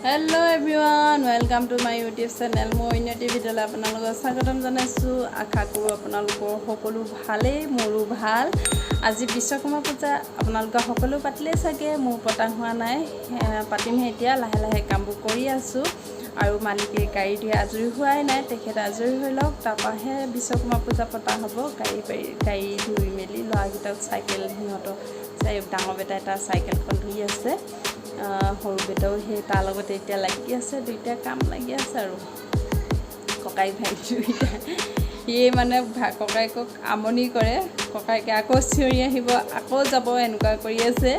Hello everyone, welcome to my YouTube channel. মই ইনতি ভিডিঅ'লৈ আপোনালোকক স্বাগতম জনাইছোঁ। আশা কৰোঁ আপোনালোকৰ সকলো ভালেই, মোৰো ভাল। আজি বিশ্বকৰ্মা পূজা আপোনালোকৰ সকলো পাতিলে চাগে, মোৰ পতা হোৱা নাই। পাতিমহে এতিয়া, লাহে লাহে কামবোৰ কৰি আছোঁ। আৰু মালিকে গাড়ী দিয়ে আজৰি হোৱাই নাই, তেখেত আজৰি হৈ লওক, তাৰপৰাহে বিশ্বকৰ্মা পূজা পতা হ'ব। গাড়ী ধুই মেলি ল'ৰাকেইটাক চাইকেল সিহঁতক ডাঙৰ বেটা এটা চাইকেলখন ধুই আছে, সৰু বেটাও সেই তাৰ লগতে এতিয়া লাগি আছে, দুইটা কাম লাগি আছে আৰু ককাইক ভাই দুইটা। সিয়ে মানে ককাইকক আমনি কৰে, ককাইকে আকৌ চিঞৰি আহিব, আকৌ যাব, এনেকুৱা কৰি আছে।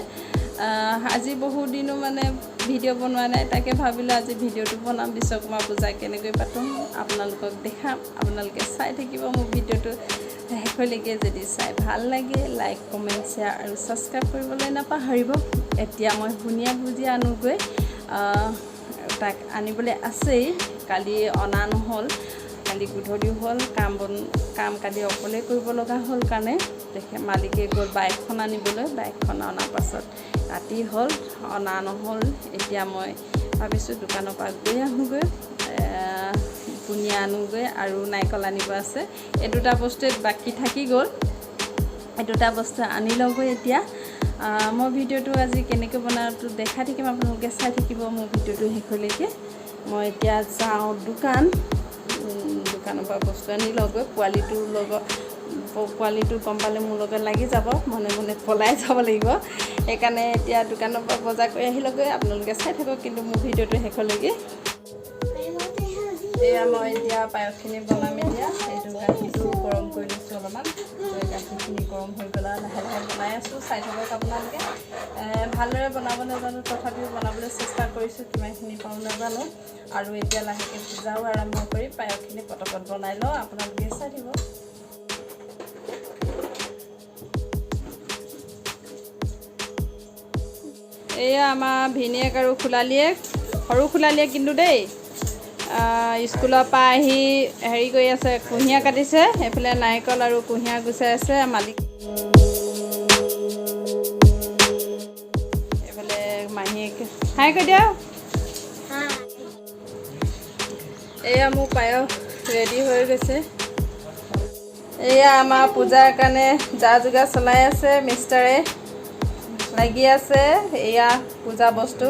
আজি বহুত দিনো মানে ভিডিঅ' বনোৱা নাই, তাকে ভাবিলোঁ আজি ভিডিঅ'টো বনাম, বিশ্বকৰ্মা পূজা কেনেকৈ পাতোঁ আপোনালোকক দেখাম। আপোনালোকে চাই থাকিব মোৰ ভিডিঅ'টো শেষলৈকে। যদি চাই ভাল লাগে লাইক, কমেণ্ট, শ্বেয়াৰ আৰু ছাবস্ক্ৰাইব কৰিবলৈ নাপাহৰিব। এতিয়া মই বুনিয়া ভুজিয়া আনোগৈ, তাক আনিবলৈ আছেই, কালি অনা নহ'ল, কালি গধূলি হ'ল, কাম কালি অকলে কৰিব লগা হ'ল কাৰণে মালিকে গ'ল বাইকখন আনিবলৈ। বাইকখন অনাৰ পাছত ৰাতি হ'ল, অনা নহ'ল। এতিয়া মই ভাবিছোঁ দোকানৰ পৰা গৈ আহোঁগৈ, বুনিয়া আনোগৈ আৰু নাৰিকল আনিব আছে। এই দুটা বস্তুৱে বাকী থাকি গ'ল, এই দুটা বস্তু আনি লওঁগৈ এতিয়া। মই ভিডিঅ'টো আজি কেনেকৈ বনাওঁটো দেখাই থাকিম, আপোনালোকে চাই থাকিব মোৰ ভিডিঅ'টো শেষলৈকে। মই এতিয়া যাওঁ দোকানৰ পৰা বস্তু আনি লওঁগৈ। পোৱালিটো গম পালে মোৰ লগত লাগি যাব, মনে মনে পলাই যাব লাগিব। সেইকাৰণে এতিয়া দোকানৰ পৰা বজাৰ কৰি আহিলগৈ, আপোনালোকে চাই থাকক কিন্তু মোৰ ভিডিঅ'টো শেষলৈকে। এয়া মই এতিয়া পায়সখিনি বনাম। এতিয়া এইটো গাখীৰটো গৰম কৰি লৈছোঁ অলপমান, গাখীৰখিনি গৰম হৈ গ'ল আৰু লাহে লাহে বনাই আছোঁ, চাই থাকক আপোনালোকে। ভালদৰে বনাব নাজানো, তথাপিও বনাবলৈ চেষ্টা কৰিছোঁ, কিমানখিনি পাওঁ নাজানো। আৰু এতিয়া লাহেকৈ পূজাও আৰম্ভ কৰি পায়সখিনি পটপট বনাই লওঁ, আপোনালোকে চাই দিব। এয়া আমাৰ ভিনিয়েক আৰু খোলালীয়েক, সৰু খোলালীয়েক কিন্তু দেই, স্কুলৰ পৰা আহি হেৰি কৰি আছে, কুঁহিয়াৰ কাটিছে, সেইফালে নাৰিকল আৰু কুঁহিয়াৰ গুচাই আছে। মালিক এইফালে মাহীয়েক হাই কৈ দিয়া। এয়া মোৰ পায়স ৰেডি হৈ গৈছে। এয়া আমাৰ পূজাৰ কাৰণে যা যোগাৰ চলাই আছে, মিষ্টাৰে লাগি আছে। এয়া পূজা বস্তু,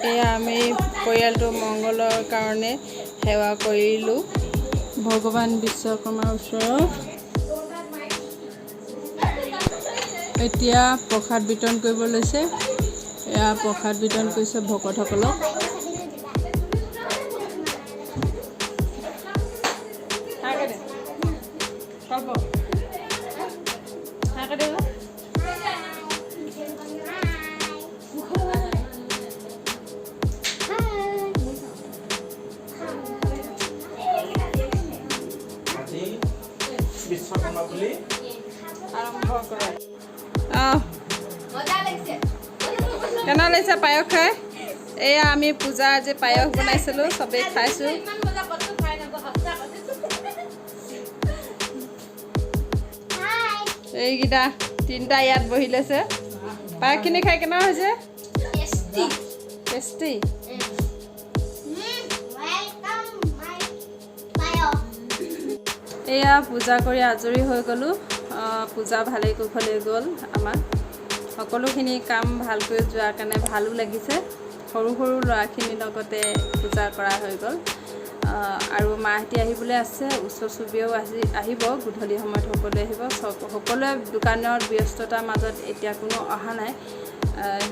এয়া আমি পৰিয়ালটো মংগলৰ কাৰণে সেৱা কৰিলোঁ ভগৱান বিশ্বকৰ্মাৰ ওচৰত। এতিয়া প্ৰসাদ বিতৰণ কৰিব লৈছে। এয়া প্ৰসাদ বিতৰণ কৰিছে ভকতসকলক। বিশ্বকৰ্মা বুলি আৰম্ভ কৰে। কেনে লাগিছে পায়স খাই? এয়া আমি পূজা আজি পায়স বনাইছিলোঁ, চবেই খাইছোঁ। এইকেইটা তিনিটা ইয়াত বহি লৈছে। পায়সখিনি খাই কেনে হৈছে? টেষ্টি। এয়া পূজা কৰি আজৰি হৈ গ'লোঁ। পূজা ভালেই কুশলেই গ'ল। আমাৰ সকলোখিনি কাম ভালকৈ যোৱাৰ কাৰণে ভালো লাগিছে। সৰু সৰু ল'ৰাখিনিৰ লগতে পূজা কৰা হৈ গ'ল। আৰু মাহঁতি আহিবলৈ আছে, ওচৰ চুবুৰীয়াও আহিব। গধূলি সময়ত সকলোৱে আহিব। সকলোৱে দোকানৰ ব্যস্ততাৰ মাজত এতিয়া কোনো অহা নাই।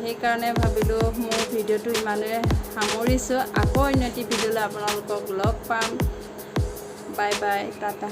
সেইকাৰণে ভাবিলোঁ মোৰ ভিডিঅ'টো ইমানেই সামৰিছোঁ। আকৌ অন্য এটি ভিডিঅ'লৈ আপোনালোকক লগ পাম। Bye bye, Tata.